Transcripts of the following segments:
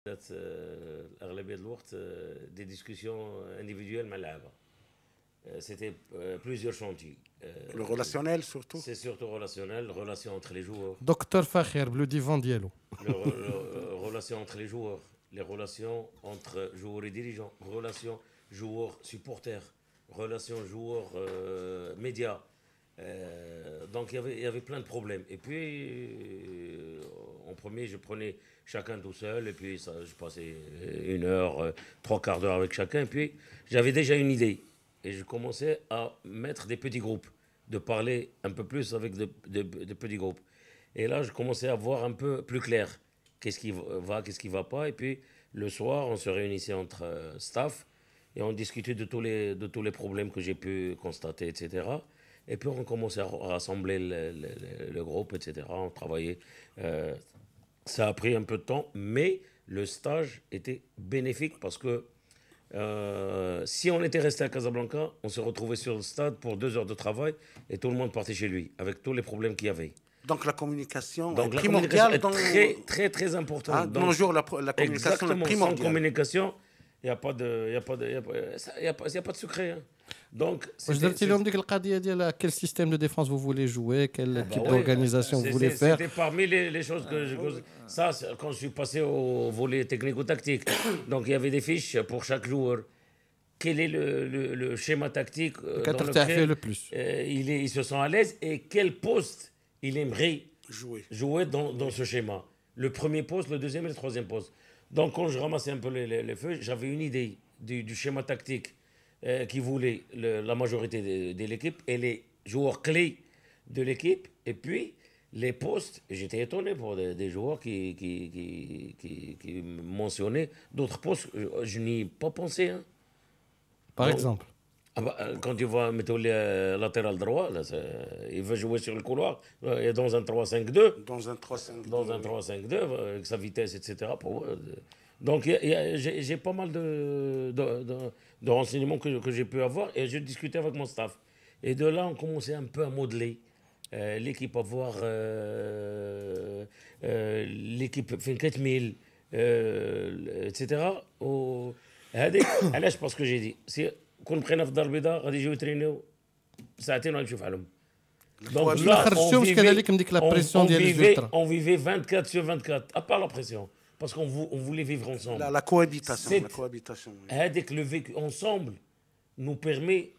الأغلبية الوقت des discussions individuelles مع اللعبة. C'était plusieurs chantiers. Le relationnel surtout. C'est surtout relationnel, relation entre les joueurs. Docteur Fakher, le divan diallo. Relation entre les joueurs, les relations entre joueurs et dirigeants, relations joueurs-supporters, relations joueurs-médias. Donc il y avait plein de problèmes. Et puis, en premier, je prenais chacun tout seul. Et puis, je passais 1 heure, 3/4 d'heure avec chacun. Et puis, j'avais déjà une idée. Et je commençais à mettre des petits groupes, de parler un peu plus avec de petits groupes. Et là, je commençais à voir un peu plus clair qu'est-ce qui va, qu'est-ce qui ne va pas. Et puis, le soir, on se réunissait entre staff et on discutait de tous les problèmes que j'ai pu constater, etc. Et puis, on commençait à rassembler le groupe, etc. On travaillait. Ça a pris un peu de temps, mais le stage était bénéfique parce que si on était resté à Casablanca, on se retrouvait sur le stade pour 2 heures de travail et tout le monde partait chez lui avec tous les problèmes qu'il y avait. Donc la communication Donc, est primordiale. La communication est très, très importante. Ah, de nos jours, la communication est primordiale. Sans communication, il n'y a pas de secret. Hein. Donc, quel système de défense vous voulez jouer, quel type d'organisation vous voulez faire. C'était parmi les choses que je... Ça, quand je suis passé au volet technico-tactique, donc il y avait des fiches pour chaque joueur. Quel est le schéma tactique dans lequel le plus. Ils se sent à l'aise et quel poste il aimerait jouer dans ce schéma. Le premier poste, le deuxième et le troisième poste. Donc quand je ramassais un peu les feuilles, j'avais une idée du schéma tactique qui voulait la majorité de l'équipe et les joueurs clés de l'équipe. Et puis les postes, j'étais étonné pour des joueurs qui mentionnaient d'autres postes. Je n'y ai pas pensé. Hein. Par exemple quand tu vois le latéral droit, là, il veut jouer sur le couloir, et dans un 3-5-2. Dans un 3-5-2. Dans un 3-5-2, avec sa vitesse, etc. Donc j'ai pas mal de renseignements que j'ai pu avoir et je discutais avec mon staff. Et de là, on commençait un peu à modeler l'équipe, à voir l'équipe fin 4000, etc. علاش باسكو جي دي سي كون بقينا في الدار البيضاء غادي يجيو يترينيو ساعتين وغنمشيو فحالهم. Donc là, on vivait 24 sur 24, à part la pression, parce qu'on voulait vivre ensemble. La cohabitation. Dès que le vécu ensemble nous permet...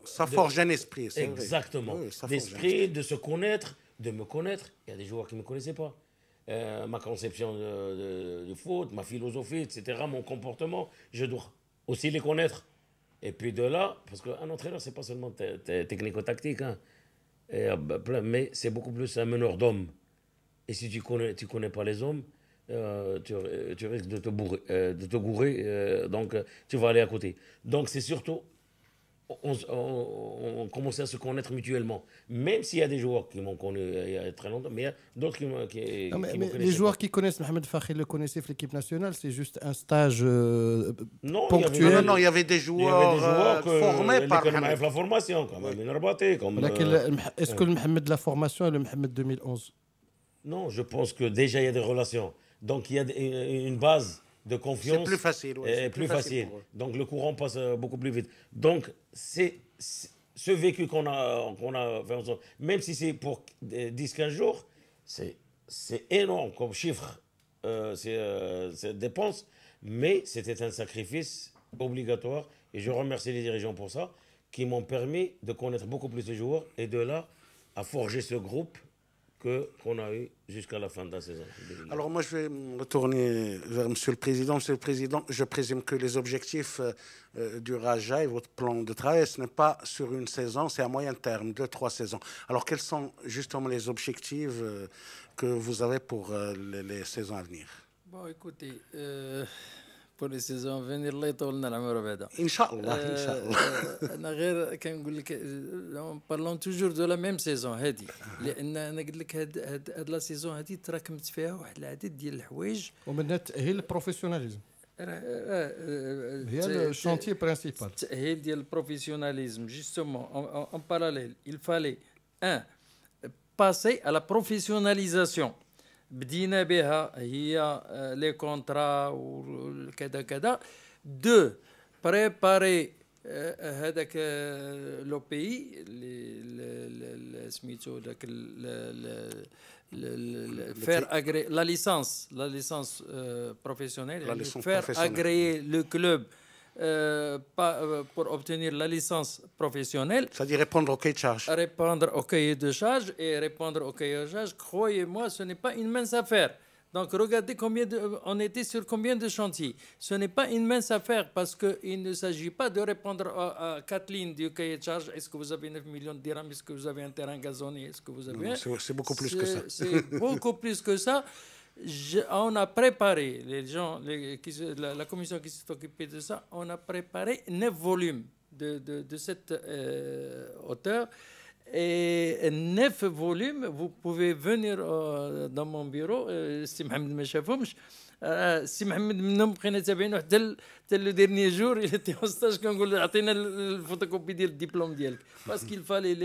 Ça forge un esprit, c'est exactement. Vrai. Oui, d'esprit, de se connaître, de me connaître. Il y a des joueurs qui ne me connaissaient pas. Ma conception de foot, ma philosophie, etc., mon comportement, je dois aussi les connaître. Et puis de là, parce qu'un entraîneur, c'est pas seulement technico-tactique, hein, mais c'est beaucoup plus un meneur d'hommes. Et si tu connais pas les hommes, tu risques de te gourer, donc tu vas aller à côté. Donc c'est surtout, on commençait à se connaître mutuellement. Même s'il y a des joueurs qui m'ont connu il y a très longtemps, mais il y a d'autres qui m'ont connaissent. Les joueurs qui connaissent Mohamed Fakher, le connaissaient l'équipe nationale, c'est juste un stage ponctuel. Non, il y avait des joueurs formés par Mohamed. La formation, comme Rabaté. Est-ce que le Mohamed de la formation est le Mohamed 2011? Non, je pense que déjà il y a des relations. Donc il y a une base de confiance. C'est plus facile. Ouais, plus facile. Donc le courant passe beaucoup plus vite. Donc c'est ce vécu qu'on a fait ensemble, même si c'est pour 10-15 jours, c'est énorme comme chiffre, c'est dépense, mais c'était un sacrifice obligatoire et je remercie les dirigeants pour ça, qui m'ont permis de connaître beaucoup plus les joueurs et de là à forger ce groupe qu'on a eu jusqu'à la fin de la saison. Alors moi, je vais me retourner vers Monsieur le Président. Monsieur le Président, je présume que les objectifs du Raja et votre plan de travail, ce n'est pas sur une saison, c'est à moyen terme, 2-3 saisons. Alors quels sont justement les objectifs que vous avez pour les saisons à venir? Bon, écoutez, pour les saisons à venir, الله يطول لنا العمر بعدا. إن شاء الله. أنا غير كنقول لك parlons toujours de la même saison هذه لأن أنا قلت لك هاد لا سيزون هذه تراكمت فيها واحد العدد ديال الحوايج. ومنها تأهيل البروفيسيوناليزم. هي الشانتيي برينسيبال. التأهيل ديال البروفيسيوناليزم justement en parallèle il fallait passer à la professionnalisation. بدينا بها هي لي كونترا وكذا كذا. دو بريباري هذاك لو بيي سميتو ذاك faire agréer la licence professionnelle, faire agréer le club pour obtenir la licence professionnelle. C'est-à-dire répondre au cahier de charge. Répondre au cahier de charge et répondre au cahier de charge, croyez-moi, ce n'est pas une mince affaire. Donc regardez on était sur combien de chantiers. Ce n'est pas une mince affaire parce qu'il ne s'agit pas de répondre à 4 lignes du cahier de charge. Est-ce que vous avez 9 millions de dirhams? Est-ce que vous avez un terrain gazonné? Est-ce que vous avez... C'est beaucoup plus que ça. C'est beaucoup plus que ça. On a préparé, la commission qui s'est occupée de ça, on a préparé 9 volumes de cette hauteur. Et 9 volumes, vous pouvez venir dans mon bureau. Si Mohamed ما شافهمش سي محمد منهم بقينا تابعينه حتى لو ديرني جور il était en stage كنقول له عطينا الفوتوكوبي ديال الدبلوم ديالك باسكو il fallait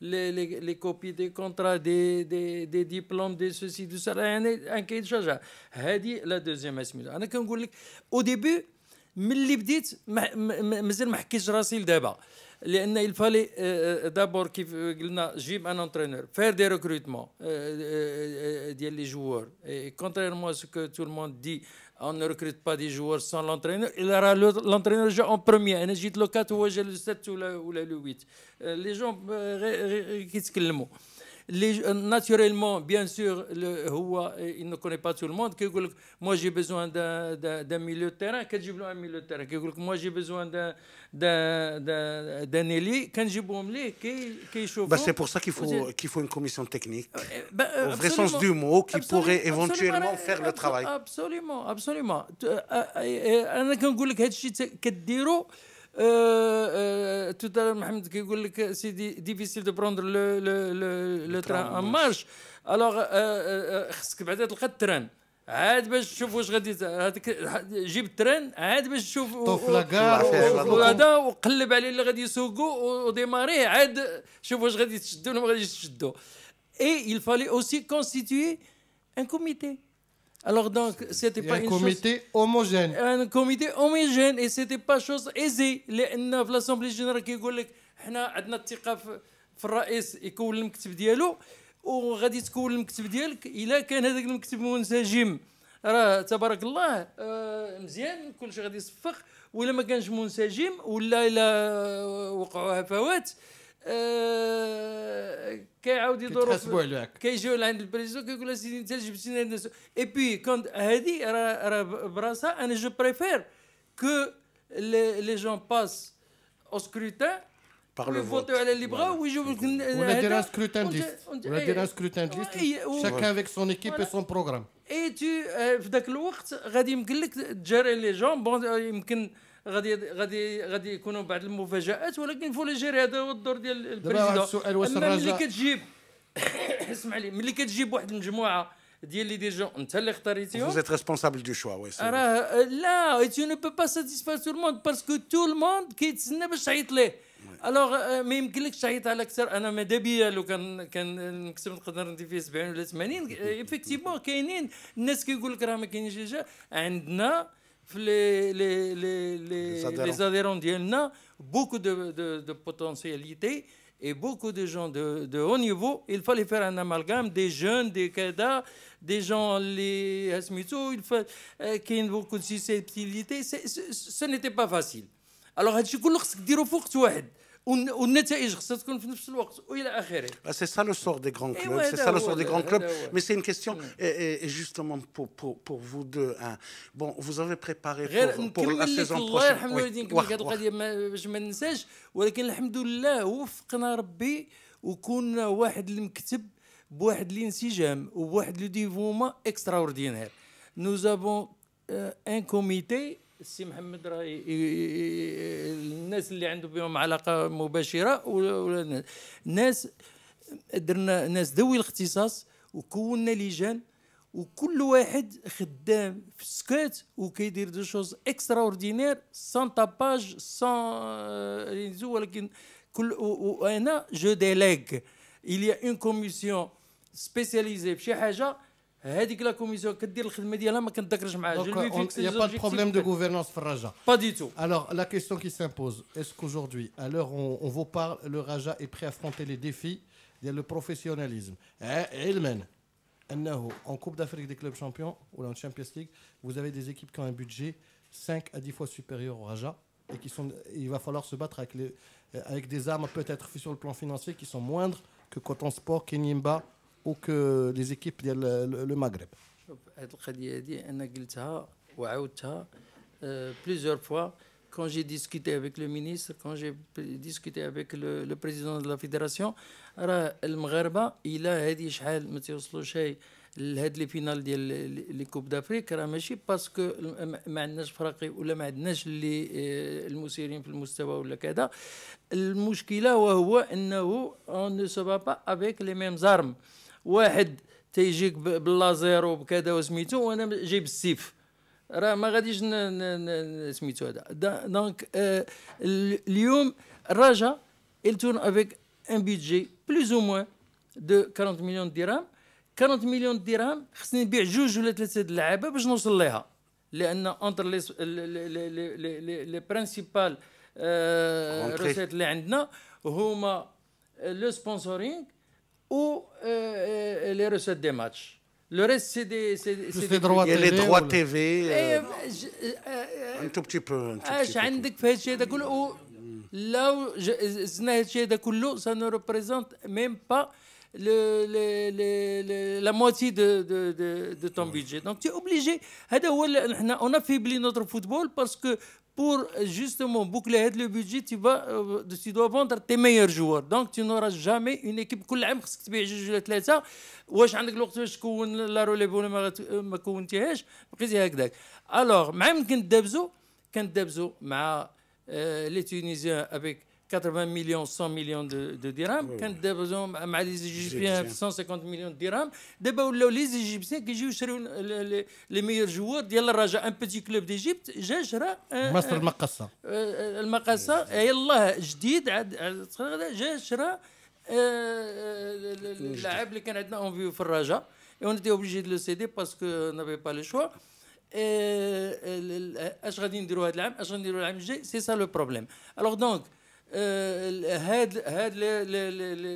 les copies des contrats des diplômes de ceci de ça يعني ان كاين شجاع. هذه لا دوزيام اسميتو. انا كنقول لك او ديبي ملي بديت مازال ما حكيتش راسي لدابا لان il fallait d'abord كيف قلنا جيب ان انترينور faire des recrutements ديال لي joueurs et contrairement à ce que tout le monde dit on ne recrute pas des joueurs sans l'entraîneur. L'entraîneur جا en premier. انا جيت لو 4 هو جا لو 7 ولا لو 8. les gens كيتكلموا naturellement, bien sûr, il ne connaît pas tout le monde. Moi, j'ai besoin d'un milieu de terrain. Quand j'ai besoin d'un milieu de terrain, moi, j'ai besoin d'un ailier. Quand j'ai besoin d'un c'est pour ça qu'il faut une commission technique, au vrai sens du mot, qui pourrait éventuellement faire le travail. Absolument, absolument. أنا كنقول لك هذا الشيء كديرو. Tout à l'heure, Mohamed كيقول لك c'est difficile de prendre le train en marche. Alors خصك بعدا تلقى التران عاد باش تشوف واش غادي جيب التران عاد باش تشوف طوف لاكار وهذا وقلب عليه اللي غادي يسوقوا وديماري عاد شوف واش غادي تشدوا ولا ما غاديش تشدوا. Et il fallait aussi constituer un comité. Alors donc c'était pas une comité homogène. Un comité homogène et c'était pas chose aisée لأن في l'assemblée générale كيقول لك حنا عندنا الثقة في الرئيس يكون المكتب ديالو وغادي تكون المكتب ديالك إلا كان هذاك المكتب منسجم راه تبارك الله مزيان كلشي غادي يصفق ولا ما كانش منسجم ولا إلا وقعوا هفوات كيعاود يدوروا كيجيو لعند البريزيدون كيقول له سيدي انت جبتينا الناس اي بي كون هذه راه براسها انا جو بريفير كو لي جون باس او سكروتان يفوتوا على اللي بغاو ويجيو ولا دير ان سكروتان ليست ولا دير ان سكروتان ليست شاكان افيك سون ايكيب اي سون بروغرام اي تو في ذاك الوقت غادي يمكن لك تجاري لي جون بون يمكن غادي يكونوا بعض المفاجآت ولكن فولي جيري هذا هو الدور ديال البريزيدون. ملي كتجيب اسمع لي ملي كتجيب واحد المجموعه ديال لي دي جون انت اللي اختاريتيهم vous êtes responsable du choix. oui راه لا tu ne peux pas satisfaire tout le monde parce que tout le monde كيتسنى باش تعيط ليه. الوغ ما يمكنلكش تعيط على اكثر. انا ماذا بيا لو كان المكتب نقدر ندير فيه 70 ولا 80 ايفيكتيفمون كاينين الناس كيقول لك راه ما كاينينش جا عندنا les adhérents d'Yelna, beaucoup de potentialités et beaucoup de gens de haut niveau. Il fallait faire un amalgame des jeunes, des cadres, des gens, les Asmito, qui ont beaucoup de susceptibilité. Ce n'était pas facile. Alors, هادشي كله خصك ديرو في وقت واحد. والنتائج خصها تكون في نفس الوقت والى اخره. C'est ça le sort des grands clubs. C'est ça le sort des grands clubs. Mais c'est une question et justement pour vous deux. Bon, vous avez préparé pour la saison prochaine. الله يرحم والديك هذه القضيه باش ما ننساش ولكن الحمد لله وفقنا ربي وكنا واحد المكتب بواحد الانسجام وبواحد لو ديفوما اكسترا اوردينير. Nous avons un comité. السي محمد راه الناس اللي عنده بهم علاقه مباشره ولا ناس درنا ناس ذوي الاختصاص وكونا لجان وكل واحد خدام في السكات وكيدير دو شوز اكسترا اوردينير سان تاباج سان ولكن كل وانا جو ديليغ il y a une commission spécialisée بشي حاجه هذيك لا كوميسيون كدير الخدمه ديالها ما كنذكرش معاها. Il n'y a pas de problème de gouvernance في الرجاء. Pas du tout. Alors la question qui s'impose, est-ce qu'aujourd'hui, à l'heure où on vous parle, le Raja est prêt à affronter les défis le professionnalisme? علما أنه en Coupe d'Afrique des clubs champions ou en Champions League, vous avez des équipes qui ont un budget 5 à 10 fois supérieur au Raja et il va falloir se battre avec des armes peut-être sur le plan financier qui sont moindres que Coton Sport, Kenyimba ou que les équipes du Maghreb. شوف هذه القضيه هذه انا قلتها وعاودتها plusieurs fois quand j'ai discuté avec le ministre, quand j'ai discuté avec le président de la fédération. راه المغاربه الى هذه شحال ما توصلوش لهاد لي فينال ديال لي كوب دافريك راه ماشي باسكو ما عندناش فراقي ولا ما عندناش اللي المسيرين في المستوى ولا كذا. المشكله وهو انه on ne se bat pas avec les mêmes armes. واحد تيجيك باللازير وبكذا وسميتو وانا جايب السيف راه ما غاديش سميتو هذا. دونك اليوم الرجاء il tourne avec un budget plus ou moins de 40 millions de dirhams. 40 مليون درهم خصني نبيع جوج ولا ثلاثه د اللعابه باش نوصل ليها لان اونتر لي برينسيبال روسيت اللي عندنا هما لو سبونسورينغ و لي روسيت دي ماتش. لو ريست سي دي لي دروا تي في ان تو بتي بو. اش عندك في هذا الشيء هذا كله؟ لو زدنا هذا الشيء هذا كله سا نو ريبريزونت ميم با la moitié de ton budget. Donc tu es obligé. On a faibli notre football parce que pour justement boucler le budget, tu dois vendre tes meilleurs joueurs. Donc tu n'auras jamais une équipe. كل عام خصك تبيع جوج ولا ثلاثة. واش عندك الوقت باش تكون لا روليف ولا ما كونتيهاش بقيتي هكذاك. Alors مع من كنت مع les Tunisiens avec 80 millions, 100 millions de dirhams. Quand les Égyptiens 150 millions de dirhams, d'abord les Égyptiens qui jouent les meilleurs joueurs ديال الرجاء. Un petit club d'Égypte جا شرا مصر المقصة. المقصة يلاه جديد جا شرا اللاعب اللي كان عندنا اون فيو في الرجاء. Et on était obligé de le céder parce que on n'avait pas le choix. اش غادي نديروا هذا العام؟ اش غنديروا العام الجاي؟ C'est ça le problème. Alors donc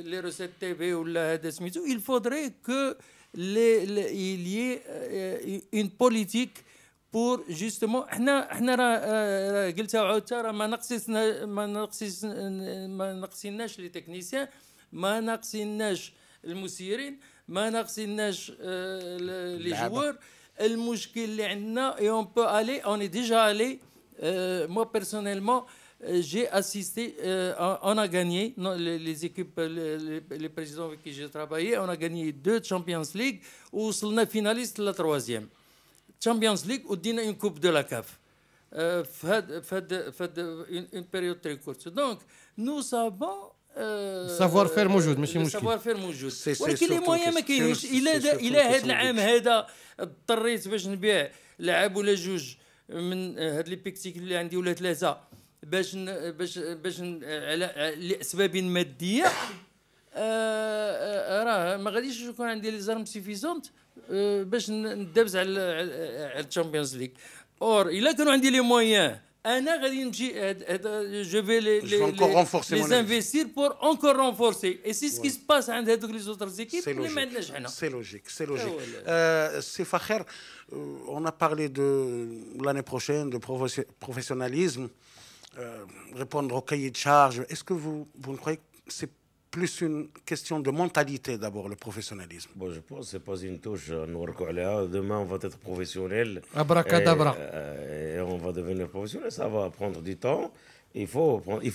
les recettes TV ولا هذا سميتو il faudrait que il y ait une politique pour justement احنا راه قلتها وعاودتها راه ما نقصيناش لي تكنيسيان ما نقصيناش المسيرين ما نقصيناش لي جوار. المشكل اللي عندنا et on peut aller on est déjà allé moi personnellement j'ai assisté, on a gagné, les équipes, les présidents avec qui j'ai travaillé, on a gagné 2 Champions League, où on a finaliste la 3e. Champions League, où on a une coupe de la CAF. Une période très courte. Donc, nous savons... savoir-faire موجود ماشي مشكل. savoir-faire موجود. ولكن les moyens ما كاينينش. إلا هذا العام هذا اضطريت باش نبيع لاعب ولا جوج من هاد لي بيكتيك اللي عندي ولا ثلاثة باش على لاسباب ماديه راه ما غاديش يكون عندي لي زارم سيفيزونت باش ندابز على الشامبيونز ليغ. اور الا كانوا عندي لي مويان انا غادي نمشي هذا جو في لي انفستير بور انكور رونفورسي اي سي سكي سباس عند هذوك لي زوتر زيكيب اللي ما عندناش حنا. سي لوجيك سي فخر. On a parlé de l'année prochaine de professionnalisme. Répondre au cahier de charge. Est-ce que vous ne croyez que c'est plus une question de mentalité d'abord, le professionnalisme? Bon, je pense que ce n'est pas une touche. Demain, on va être professionnel. Abracadabra. Et on va devenir professionnel. Ça va prendre du temps. Il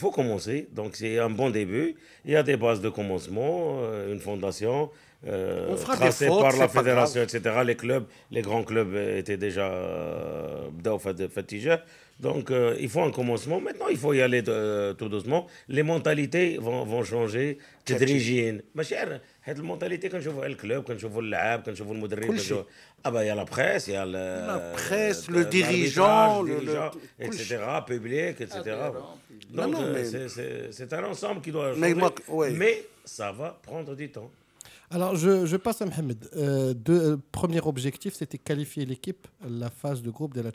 faut commencer. Donc, c'est un bon début. Il y a des bases de commencement, une fondation. Tracé par la fédération, etc. Les clubs, les grands clubs étaient déjà fatigués. Donc, il faut un commencement. Maintenant, il faut y aller tout doucement. Les mentalités vont changer. تدريجيا ماشي هاد المونتاليتي كنشوفوا على الكلوب كنشوفوا اللعاب كنشوفوا المدرب يا لا بريس يا لا بريس لو ديريجون etc public etc. Donc c'est un ensemble qui doit changer mais ça va prendre du temps. Alors, je passe à Mohamed. Premier objectif, c'était qualifier l'équipe la phase de groupe de la